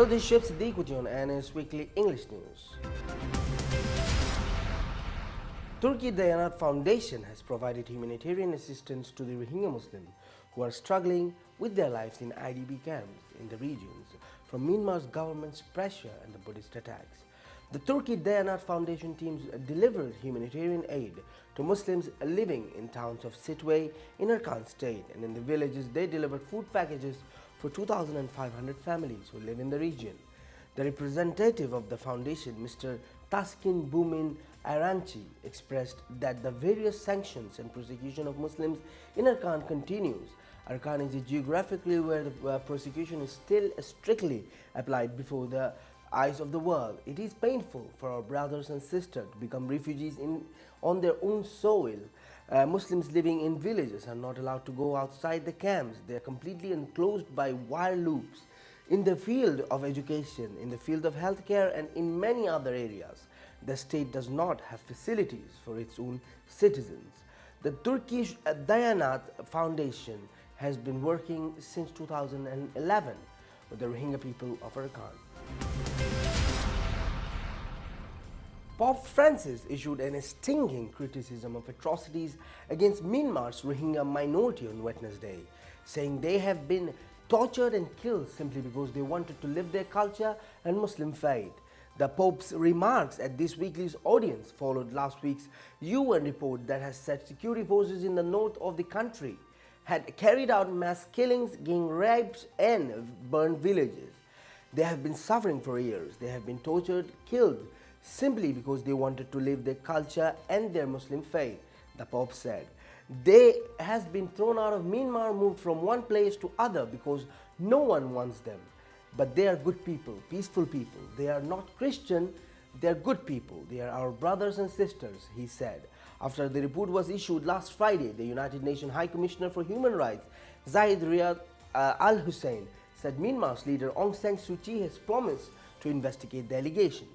this is Shiv Siddiqui on ANS Weekly English News. Turkey Dayanat Foundation has provided humanitarian assistance to the Rohingya Muslims who are struggling with their lives in IDP camps in the regions from Myanmar's government's pressure and the Buddhist attacks. The Turkey Dayanat Foundation teams delivered humanitarian aid to Muslims living in towns of Sitwe in Arakan state, and in the villages they delivered food packages for 2,500 families who live in the region. The representative of the foundation, Mr. Taskin Bumin Aranchi, expressed that the various sanctions and persecution of Muslims in Arakan continues. Arakan is geographically where the persecution is still strictly applied before the eyes of the world. It is painful for our brothers and sisters to become refugees on their own soil. Muslims living in villages are not allowed to go outside the camps. They are completely enclosed by wire loops. In the field of education, in the field of healthcare, and in many other areas, the state does not have facilities for its own citizens. The Turkish Dayanat Foundation has been working since 2011 with the Rohingya people of Arakan. Pope Francis issued a stinging criticism of atrocities against Myanmar's Rohingya minority on Wednesday, saying they have been tortured and killed simply because they wanted to live their culture and Muslim faith. The Pope's remarks at this weekly's audience followed last week's UN report that has said security forces in the north of the country had carried out mass killings, gang rapes, and burned villages. They have been suffering for years. They have been tortured, killed, simply because they wanted to live their culture and their Muslim faith, the Pope said. They has been thrown out of Myanmar, moved from one place to other because no one wants them. But they are good people, peaceful people. They are not Christian, they are good people. They are our brothers and sisters, he said. After the report was issued last Friday, the United Nations High Commissioner for Human Rights, Zaid Riyad Al Hussein, said Myanmar's leader Aung San Suu Kyi has promised to investigate the allegations.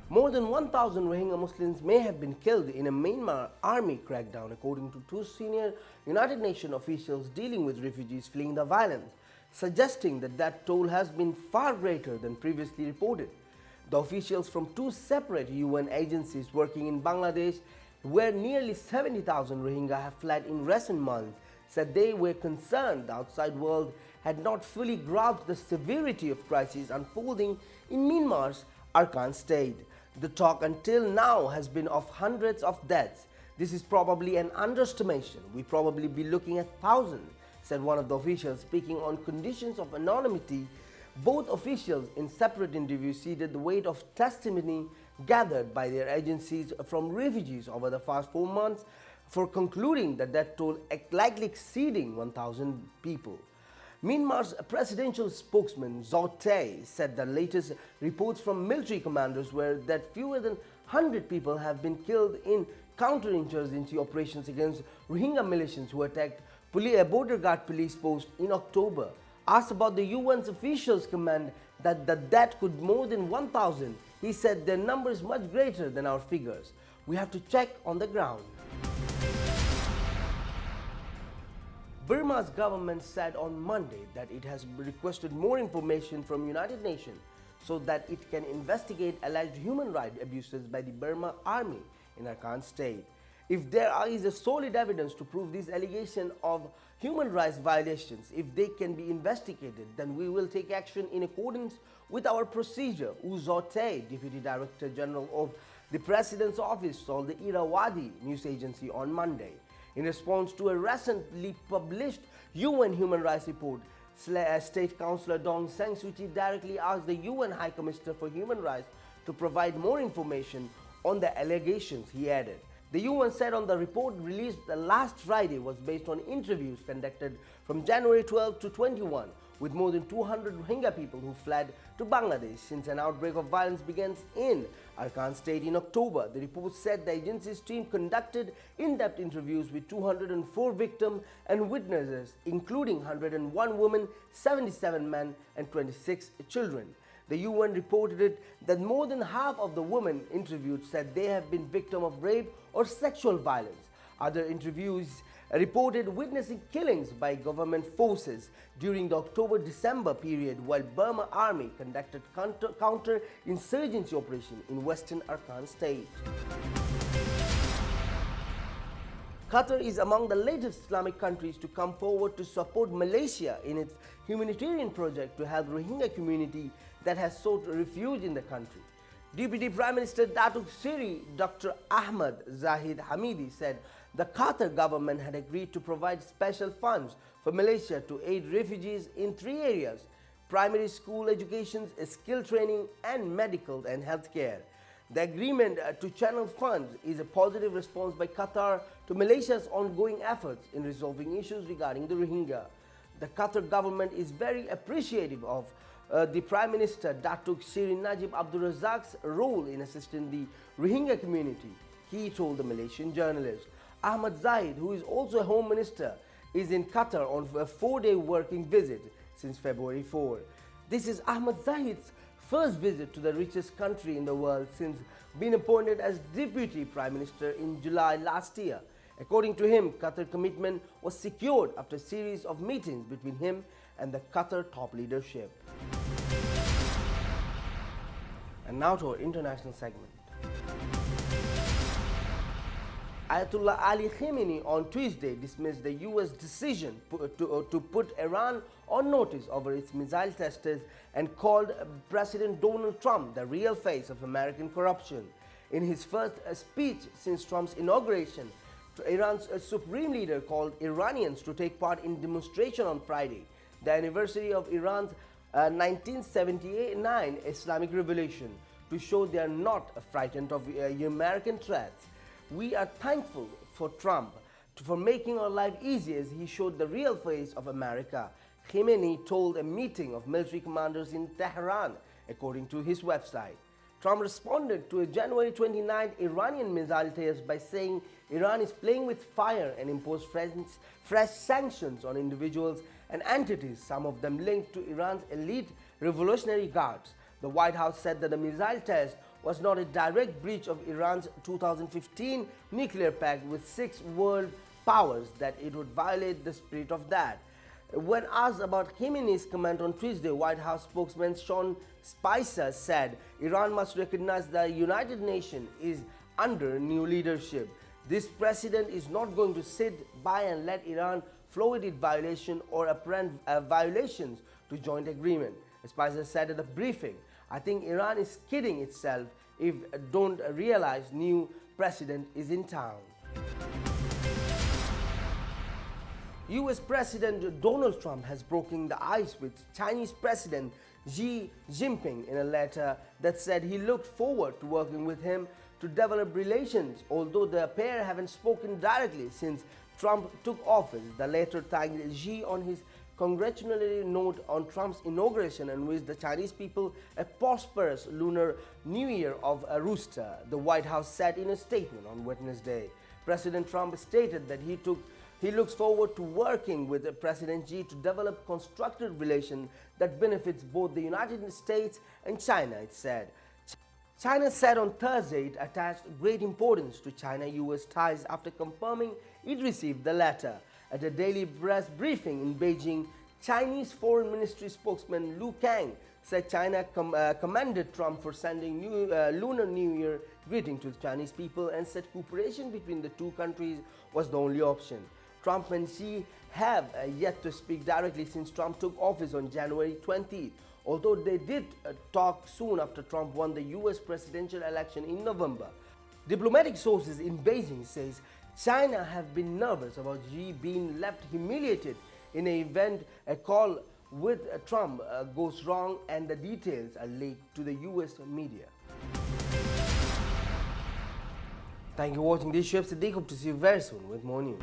More than 1,000 Rohingya Muslims may have been killed in a Myanmar army crackdown, according to two senior United Nations officials dealing with refugees fleeing the violence, suggesting that that toll has been far greater than previously reported. The officials from two separate UN agencies working in Bangladesh, where nearly 70,000 Rohingya have fled in recent months, said they were concerned the outside world had not fully grasped the severity of crises unfolding in Myanmar's Arakan state. The talk until now has been of hundreds of deaths. This is probably an underestimation. We probably be looking at thousands, said one of the officials, speaking on conditions of anonymity. Both officials in separate interviews ceded the weight of testimony gathered by their agencies from refugees over the past 4 months for concluding that that toll likely exceeding 1,000 people. Myanmar's presidential spokesman Zau Tay said the latest reports from military commanders were that fewer than 100 people have been killed in counterinsurgency operations against Rohingya militias who attacked a border guard police post in October. Asked about the UN's officials' command that the death could more than 1,000, he said their number is much greater than our figures. We have to check on the ground. Burma's government said on Monday that it has requested more information from United Nations so that it can investigate alleged human rights abuses by the Burma army in Arakan state. If there is a solid evidence to prove these allegations of human rights violations, if they can be investigated, then we will take action in accordance with our procedure, U Zote, Deputy Director General of the President's Office, told the Irrawaddy news agency on Monday. In response to a recently published UN human rights report, State Councillor Aung San Suu Kyi directly asked the UN High Commissioner for Human Rights to provide more information on the allegations, he added. The UN said on the report released last Friday was based on interviews conducted from January 12 to 21 with more than 200 Rohingya people who fled to Bangladesh since an outbreak of violence began in Arakan state in October. The report said the agency's team conducted in-depth interviews with 204 victims and witnesses, including 101 women, 77 men, and 26 children. The UN reported that more than half of the women interviewed said they have been victims of rape or sexual violence. Other interviewees reported witnessing killings by government forces during the October-December period while Burma army conducted counter-insurgency operation in western Arakan state. Qatar is among the latest Islamic countries to come forward to support Malaysia in its humanitarian project to help Rohingya community that has sought refuge in the country. Deputy Prime Minister Datuk Seri Dr. Ahmad Zahid Hamidi said the Qatar government had agreed to provide special funds for Malaysia to aid refugees in 3 areas: primary school education, skill training and medical and health care. The agreement to channel funds is a positive response by Qatar to Malaysia's ongoing efforts in resolving issues regarding the Rohingya. The Qatar government is very appreciative of the Prime Minister Datuk Seri Najib Abdul Razak's role in assisting the Rohingya community, he told the Malaysian journalist. Ahmad Zahid, who is also a Home Minister, is in Qatar on a 4-day working visit since February 4. This is Ahmad Zahid's first visit to the richest country in the world since being appointed as Deputy Prime Minister in July last year. According to him, Qatar commitment was secured after a series of meetings between him and the Qatar top leadership. And now to our international segment. Ayatollah Ali Khamenei on Tuesday dismissed the US decision to put Iran on notice over its missile testers and called President Donald Trump the real face of American corruption. In his first speech since Trump's inauguration, Iran's supreme leader called Iranians to take part in demonstration on Friday, the anniversary of Iran's 1979 Islamic Revolution, to show they are not frightened of American threats. We are thankful for Trump for making our life easy as he showed the real face of America, Khamenei told a meeting of military commanders in Tehran, according to his website. Trump responded to a January 29 Iranian missile test by saying Iran is playing with fire and imposed fresh sanctions on individuals and entities, some of them linked to Iran's elite revolutionary guards. The White House said that the missile test was not a direct breach of Iran's 2015 nuclear pact with 6 world powers, that it would violate the spirit of that. When asked about Khamenei's comment on Tuesday, White House spokesman Sean Spicer said Iran must recognize the United Nations is under new leadership. This president is not going to sit by and let Iran flow its violation or apparent violations to joint agreement. Spicer said at a briefing, I think Iran is kidding itself if don't realize new president is in town. US President Donald Trump has broken the ice with Chinese President Xi Jinping in a letter that said he looked forward to working with him to develop relations, although the pair haven't spoken directly since Trump took office. The letter thanked Xi on his congratulatory note on Trump's inauguration and wished the Chinese people a prosperous Lunar New Year of a rooster, the White House said in a statement on Wednesday. President Trump stated that he looks forward to working with President Xi to develop constructive relations that benefits both the United States and China, it said. China said on Thursday it attached great importance to China-US ties after confirming it received the letter. At a daily press briefing in Beijing, Chinese Foreign Ministry spokesman Lu Kang said China commended Trump for sending Lunar New Year greeting to the Chinese people and said cooperation between the two countries was the only option. Trump and Xi have yet to speak directly since Trump took office on January 20th, although they did talk soon after Trump won the US presidential election in November. Diplomatic sources in Beijing says China have been nervous about Xi being left humiliated in an event a call with Trump goes wrong, and the details are leaked to the US media. Thank you for watching this show. Hope to see you very soon with more news.